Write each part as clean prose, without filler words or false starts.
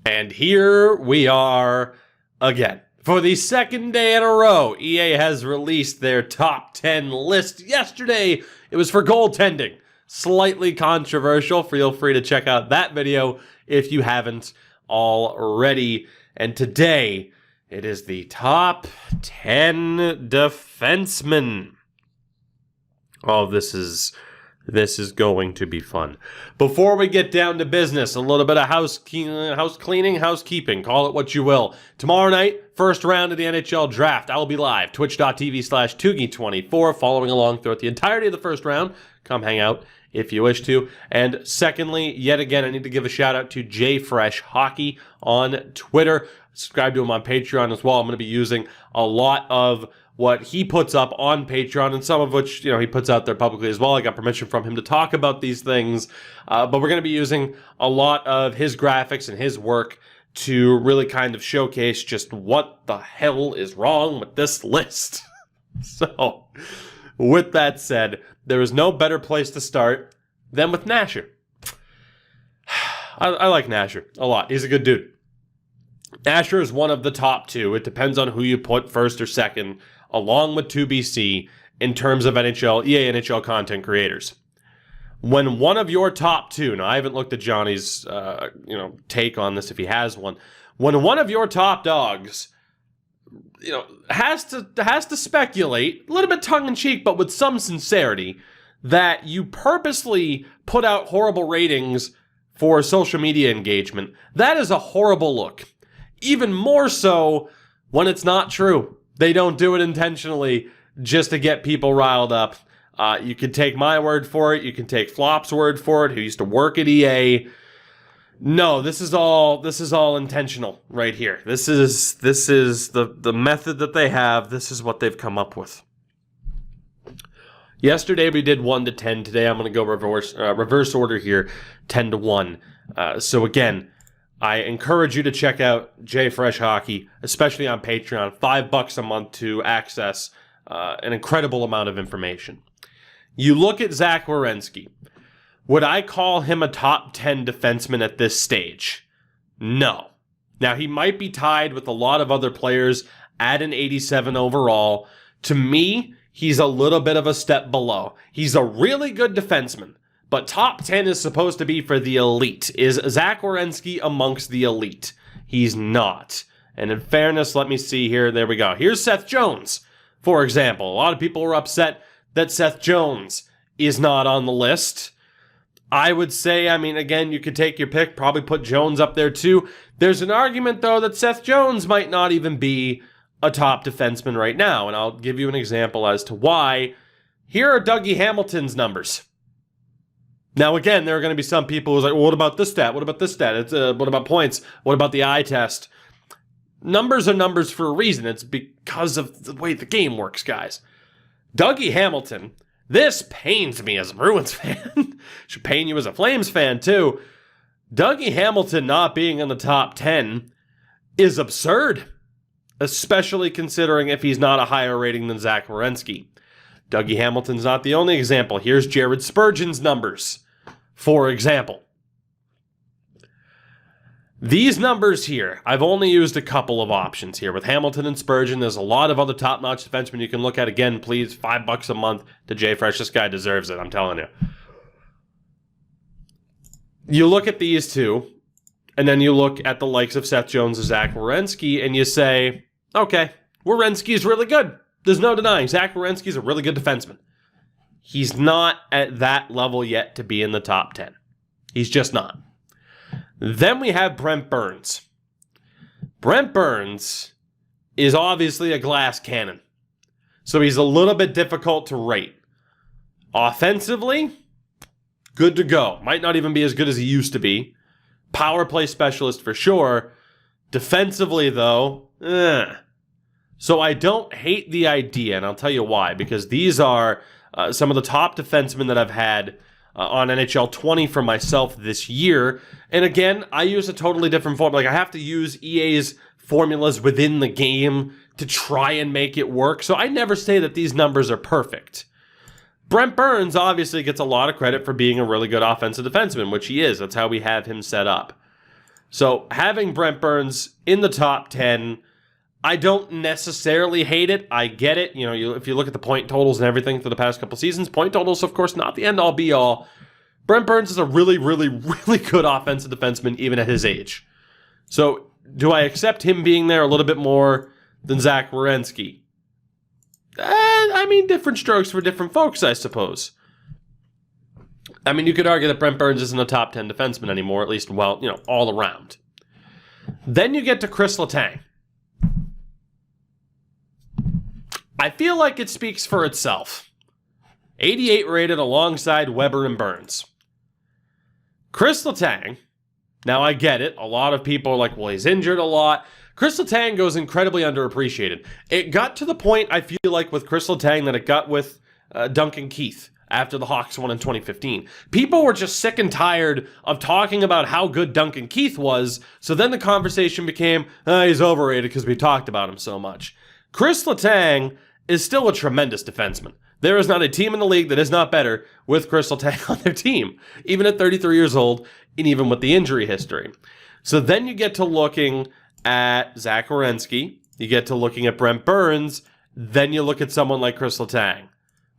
And here we are again. For the second day in a row, EA has released their top 10 list. Yesterday, it was for goaltending. Slightly controversial. Feel free to check out that video if you haven't already. And today, it is the top 10 defensemen. Oh, this is going to be fun. Before we get down to business, a little bit of housekeeping, call it what you will. Tomorrow night, first round of the NHL draft. I will be live, twitch.tv/Tougie24, following along throughout the entirety of the first round. Come hang out if you wish to. And secondly, yet again, I need to give a shout out to JFresh Hockey on Twitter. Subscribe to him on Patreon as well. I'm going to be using a lot of what he puts up on Patreon, and some of which, he puts out there publicly as well. I got permission from him to talk about these things, but we're going to be using a lot of his graphics and his work to really kind of showcase just what the hell is wrong with this list. So, with that said, there is no better place to start than with Nasher. I like Nasher a lot. He's a good dude. Nasher is one of the top two. It depends on who you put first or second, along with 2BC in terms of EA NHL content creators. When one of your top two, now I haven't looked at Johnny's take on this if he has one. When one of your top dogs, has to speculate, a little bit tongue in cheek, but with some sincerity, that you purposely put out horrible ratings for social media engagement, that is a horrible look. Even more so when it's not true. They don't do it intentionally just to get people riled up. You can take my word for it. You can take Flop's word for it, who used to work at EA. No, this is all intentional right here. This is the method that they have. This is what they've come up with. Yesterday we did 1 to 10. Today I'm going to go reverse order here, 10 to 1. So again, I encourage you to check out JFresh Hockey, especially on Patreon. $5 a month to access an incredible amount of information. You look at Zach Werenski. Would I call him a top 10 defenseman at this stage? No. Now, he might be tied with a lot of other players at an 87 overall. To me, he's a little bit of a step below. He's a really good defenseman. But top 10 is supposed to be for the elite. Is Zach Werenski amongst the elite? He's not. And in fairness, let me see here. There we go. Here's Seth Jones, for example. A lot of people were upset that Seth Jones is not on the list. I would say, again, you could take your pick, probably put Jones up there too. There's an argument, though, that Seth Jones might not even be a top defenseman right now. And I'll give you an example as to why. Here are Dougie Hamilton's numbers. Now, again, there are going to be some people who's like, well, what about this stat? What about this stat? What about points? What about the eye test? Numbers are numbers for a reason. It's because of the way the game works, guys. Dougie Hamilton, this pains me as a Bruins fan. Should pain you as a Flames fan, too. Dougie Hamilton not being in the top 10 is absurd, especially considering if he's not a higher rating than Zach Werenski. Dougie Hamilton's not the only example. Here's Jared Spurgeon's numbers, for example. These numbers here, I've only used a couple of options here. With Hamilton and Spurgeon, there's a lot of other top-notch defensemen you can look at. Again, please, $5 a month to JFresh. This guy deserves it, I'm telling you. You look at these two, and then you look at the likes of Seth Jones and Zach Werenski, and you say, okay, Werenski's really good. There's no denying Zach Werenski's a really good defenseman. He's not at that level yet to be in the top 10. He's just not. Then we have Brent Burns. Brent Burns is obviously a glass cannon. So he's a little bit difficult to rate. Offensively, good to go. Might not even be as good as he used to be. Power play specialist for sure. Defensively, though, So I don't hate the idea, and I'll tell you why. Because these are some of the top defensemen that I've had on NHL 20 for myself this year. And again, I use a totally different formula. Like, I have to use EA's formulas within the game to try and make it work. So I never say that these numbers are perfect. Brent Burns obviously gets a lot of credit for being a really good offensive defenseman, which he is. That's how we have him set up. So having Brent Burns in the top 10, I don't necessarily hate it. I get it. If you look at the point totals and everything for the past couple seasons, point totals, of course, not the end-all be-all. Brent Burns is a really, really, really good offensive defenseman, even at his age. So do I accept him being there a little bit more than Zach Werenski? Different strokes for different folks, I suppose. You could argue that Brent Burns isn't a top 10 defenseman anymore, at least, all around. Then you get to Chris Letang. I feel like it speaks for itself. 88 rated alongside Weber and Burns. Chris Letang, now I get it. A lot of people are like, well, he's injured a lot. Chris Letang goes incredibly underappreciated. It got to the point, I feel like, with Chris Letang that it got with Duncan Keith after the Hawks won in 2015. People were just sick and tired of talking about how good Duncan Keith was, so then the conversation became, he's overrated because we talked about him so much. Chris Letang is still a tremendous defenseman. There is not a team in the league that is not better with Chris Letang on their team, even at 33 years old, and even with the injury history. So then you get to looking at Zach Werenski, you get to looking at Brent Burns, then you look at someone like Chris Letang.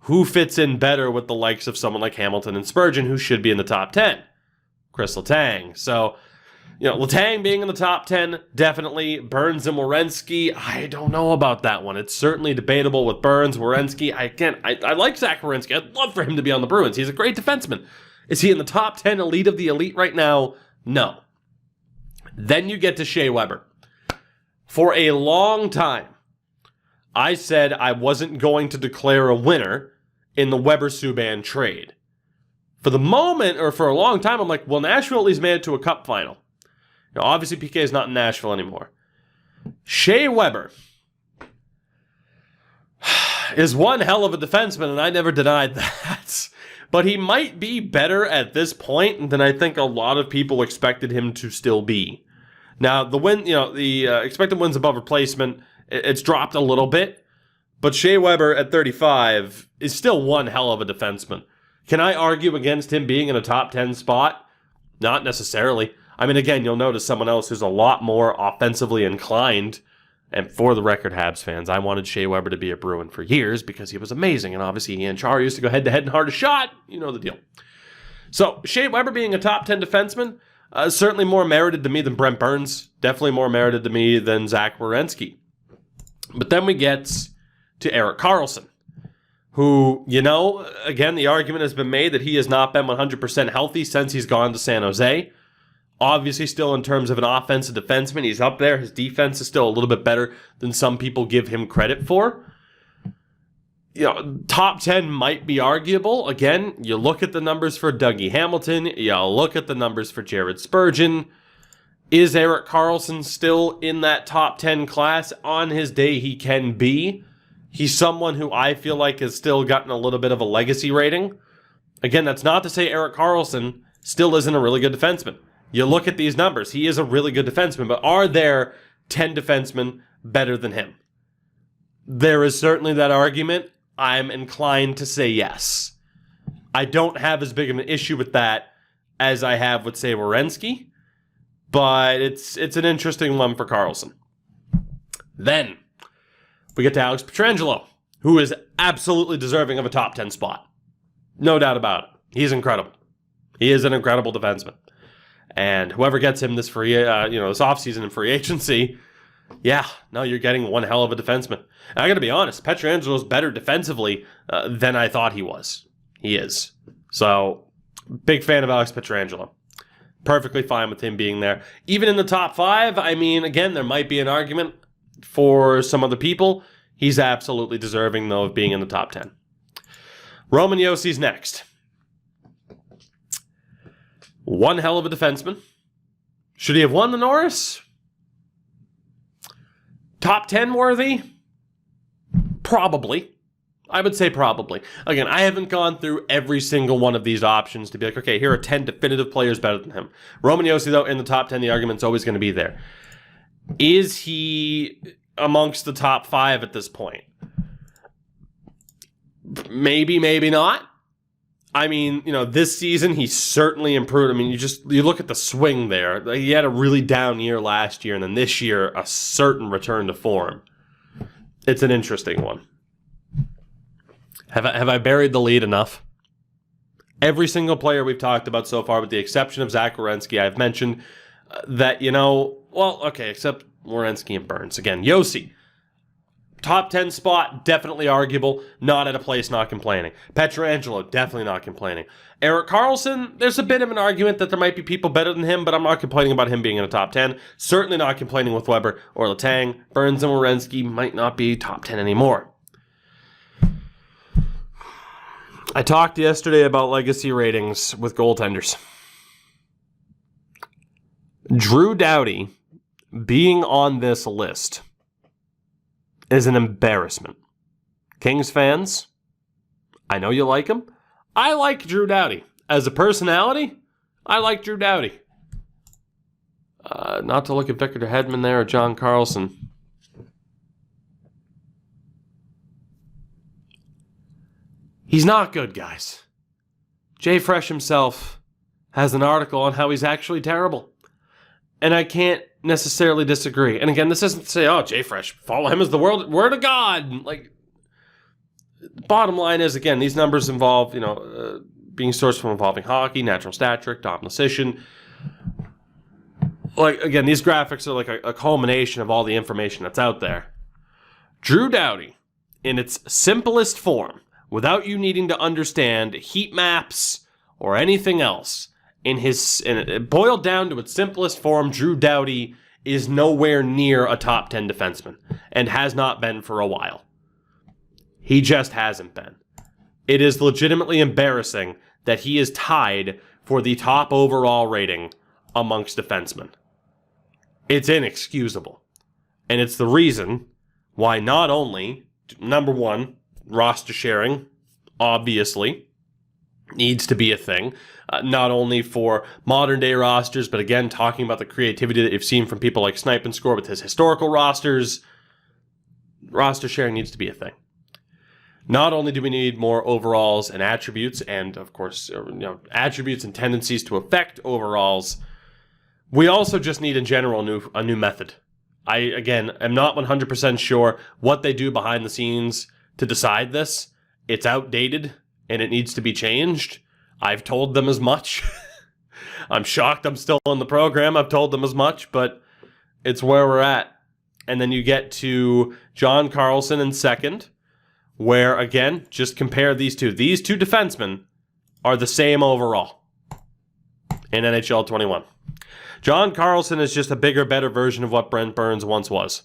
Who fits in better with the likes of someone like Hamilton and Spurgeon, who should be in the top 10? Chris Letang. So, Letang being in the top 10, definitely. Burns and Werenski, I don't know about that one. It's certainly debatable with Burns. Werenski, I like Zach Werenski. I'd love for him to be on the Bruins. He's a great defenseman. Is he in the top 10 elite of the elite right now? No. Then you get to Shea Weber. For a long time, I said I wasn't going to declare a winner in the Weber-Subban trade. For the moment, or for a long time, I'm like, well, Nashville at least made it to a cup final. Now, obviously, PK is not in Nashville anymore. Shea Weber is one hell of a defenseman, and I never denied that. But he might be better at this point than I think a lot of people expected him to still be. Now, the expected wins above replacement, it's dropped a little bit, but Shea Weber at 35 is still one hell of a defenseman. Can I argue against him being in a top 10 spot? Not necessarily. Again, you'll notice someone else who's a lot more offensively inclined. And for the record, Habs fans, I wanted Shea Weber to be a Bruin for years because he was amazing. And obviously, he and Char used to go head-to-head and hardest shot. You know the deal. So, Shea Weber being a top 10 defenseman, certainly more merited to me than Brent Burns. Definitely more merited to me than Zach Werenski. But then we get to Erik Karlsson, who, again, the argument has been made that he has not been 100% healthy since he's gone to San Jose. Obviously, still in terms of an offensive defenseman, he's up there. His defense is still a little bit better than some people give him credit for. Top 10 might be arguable. Again, you look at the numbers for Dougie Hamilton. You look at the numbers for Jared Spurgeon. Is Erik Karlsson still in that top 10 class? On his day, he can be. He's someone who I feel like has still gotten a little bit of a legacy rating. Again, that's not to say Erik Karlsson still isn't a really good defenseman. You look at these numbers, he is a really good defenseman, but are there 10 defensemen better than him? There is certainly that argument. I'm inclined to say yes. I don't have as big of an issue with that as I have with, say, Werenski, but it's an interesting one for Karlsson. Then we get to Alex Pietrangelo, who is absolutely deserving of a top 10 spot. No doubt about it. He's incredible. He is an incredible defenseman. And whoever gets him this this offseason in free agency, you're getting one hell of a defenseman. And I got to be honest, Pietrangelo's better defensively than I thought he was. He is. So, big fan of Alex Pietrangelo. Perfectly fine with him being there. Even in the top 5, again, there might be an argument for some other people. He's absolutely deserving, though, of being in the top 10. Roman Josi's next. One hell of a defenseman. Should he have won the Norris? Top 10 worthy? Probably. I would say probably. Again, I haven't gone through every single one of these options to be like, okay, here are 10 definitive players better than him. Roman Josi, though, in the top 10, the argument's always going to be there. Is he amongst the top 5 at this point? Maybe, maybe not. I mean, this season he certainly improved. I mean, you look at the swing there. He had a really down year last year, and then this year a certain return to form. It's an interesting one. Have I buried the lead enough? Every single player we've talked about so far, with the exception of Zach Werenski, I've mentioned that, except Werenski and Burns. Again, Josi, top 10 spot, definitely arguable, not at a place, not complaining. Pietrangelo, definitely not complaining. Erik Karlsson, there's a bit of an argument that there might be people better than him, but I'm not complaining about him being in the top 10. Certainly not complaining with Weber or Letang. Burns and Werenski might not be top 10 anymore. I talked yesterday about legacy ratings with goaltenders. Drew Doughty being on this list is an embarrassment. Kings fans, I know you like him. I like Drew Doughty. As a personality, I like Drew Doughty. Not to look at Victor Hedman there or John Karlsson. He's not good, guys. Jay Fresh himself has an article on how he's actually terrible. And I can't necessarily disagree. And again, this isn't to say, Jay Fresh, follow him as the word of God. Bottom line is, again, these numbers involve, being sourced from Evolving Hockey, Natural Stat Trick, Domnicician. Again, these graphics are like a culmination of all the information that's out there. Drew Doughty, in its simplest form, without you needing to understand heat maps or anything else, it boiled down to its simplest form, Drew Doughty is nowhere near a top 10 defenseman and has not been for a while. He just hasn't been. It is legitimately embarrassing that he is tied for the top overall rating amongst defensemen. It's inexcusable. And it's the reason why not only, number one, roster sharing, obviously, needs to be a thing. Not only for modern day rosters, but again, talking about the creativity that you've seen from people like Snipe and Score with his historical rosters. Roster sharing needs to be a thing. Not only do we need more overalls and attributes, and of course, attributes and tendencies to affect overalls, we also just need in general a new method. I, again, am not 100% sure what they do behind the scenes to decide this. It's outdated and it needs to be changed. I've told them as much. I'm shocked I'm still on the program. I've told them as much, but it's where we're at. And then you get to John Karlsson in second, where, again, just compare these two. These two defensemen are the same overall in NHL 21. John Karlsson is just a bigger, better version of what Brent Burns once was.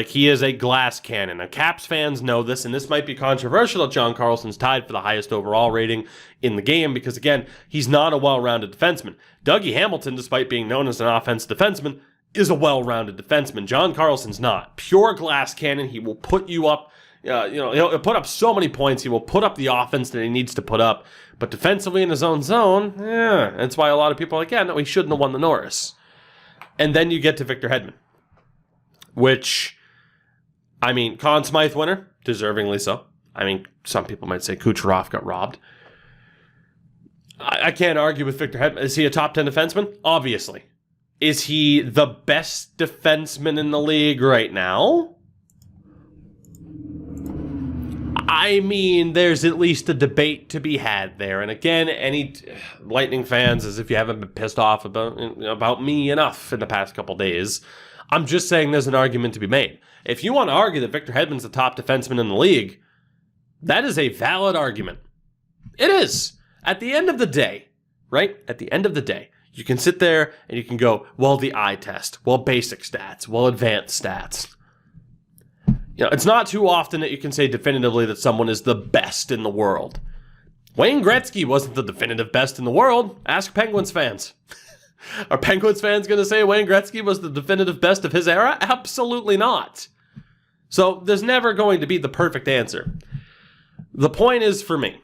He is a glass cannon. Now, Caps fans know this, and this might be controversial that John Karlsson's tied for the highest overall rating in the game because, again, he's not a well-rounded defenseman. Dougie Hamilton, despite being known as an offensive defenseman, is a well-rounded defenseman. John Karlsson's not. Pure glass cannon. He will put you up. He'll put up so many points. He will put up the offense that he needs to put up. But defensively in his own zone, that's why a lot of people are like, no, he shouldn't have won the Norris. And then you get to Victor Hedman, which, Conn Smythe winner, deservingly so. Some people might say Kucherov got robbed. I can't argue with Victor Hedman. Is he a top 10 defenseman? Obviously. Is he the best defenseman in the league right now? There's at least a debate to be had there. And again, any Lightning fans, as if you haven't been pissed off about me enough in the past couple days, I'm just saying there's an argument to be made. If you want to argue that Victor Hedman's the top defenseman in the league, that is a valid argument. It is. At the end of the day, right? At the end of the day, you can sit there and you can go, well, the eye test, well, basic stats, well, advanced stats. It's not too often that you can say definitively that someone is the best in the world. Wayne Gretzky wasn't the definitive best in the world. Ask Penguins fans. Are Penguins fans going to say Wayne Gretzky was the definitive best of his era? Absolutely not. So there's never going to be the perfect answer. The point is, for me,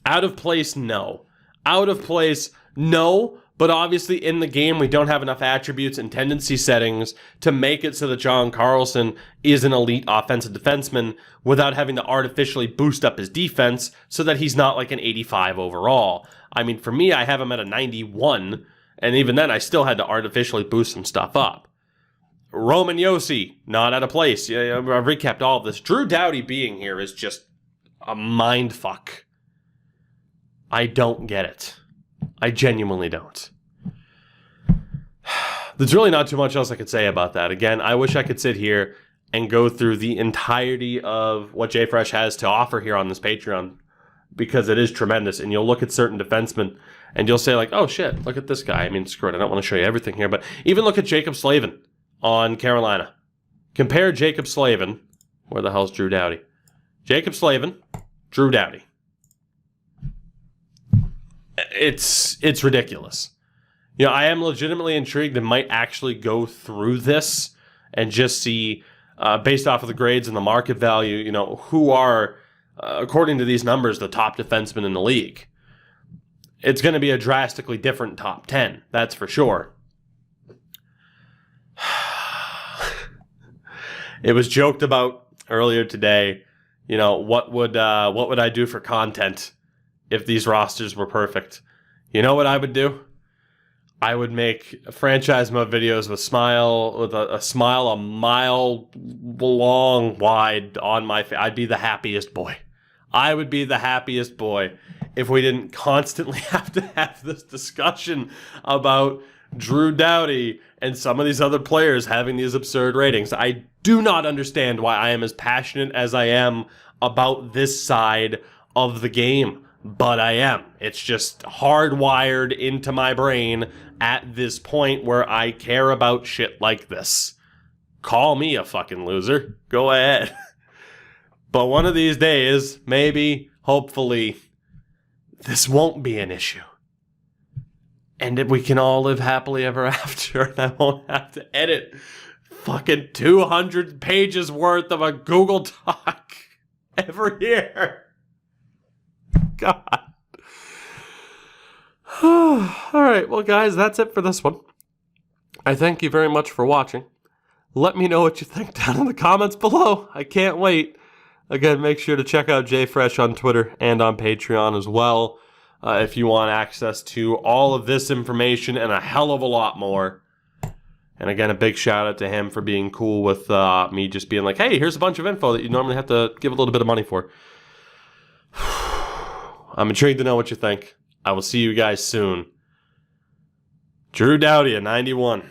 out of place, no. Out of place, no, But obviously in the game, we don't have enough attributes and tendency settings to make it so that John Karlsson is an elite offensive defenseman without having to artificially boost up his defense so that he's not like an 85 overall. I mean, for me, I have him at a 91, and even then I still had to artificially boost some stuff up. Roman Josi, not out of place. I've recapped all of this. Drew Doughty being here is just a mind fuck. I don't get it. I genuinely don't. There's really not too much else I could say about that. Again, I wish I could sit here and go through the entirety of what JFresh has to offer here on this Patreon, because it is tremendous. And you'll look at certain defensemen and you'll say like, oh shit, look at this guy. I mean, screw it, I don't want to show you everything here, but even look at Jacob Slavin on Carolina. Compare Jacob Slavin. Where the hell's Drew Doughty? Jacob Slavin, Drew Doughty. It's ridiculous. You know, I am legitimately intrigued and might actually go through this and just see, based off of the grades and the market value, you know, who are, according to these numbers, the top defensemen in the league. It's going to be a drastically different top 10, that's for sure. It was joked about earlier today, you know, what would I do for content if these rosters were perfect? You know what I would do? I would make franchise mode videos with a smile a mile long wide on my face. I'd be the happiest boy. I would be the happiest boy if we didn't constantly have to have this discussion about Drew Doughty and some of these other players having these absurd ratings. I do not understand why I am as passionate as I am about this side of the game, but I am. It's just hardwired into my brain at this point where I care about shit like this. Call me a fucking loser. Go ahead. But one of these days, maybe, hopefully, this won't be an issue. And we can all live happily ever after, and I won't have to edit fucking 200 pages worth of a Google Doc every year. God. All right, well, guys, that's it for this one. I thank you very much for watching. Let me know what you think down in the comments below. I can't wait. Again, make sure to check out JFresh on Twitter and on Patreon as well if you want access to all of this information and a hell of a lot more. And again, a big shout out to him for being cool with me just being like, hey, here's a bunch of info that you normally have to give a little bit of money for. I'm intrigued to know what you think. I will see you guys soon. Drew Doughty at 91.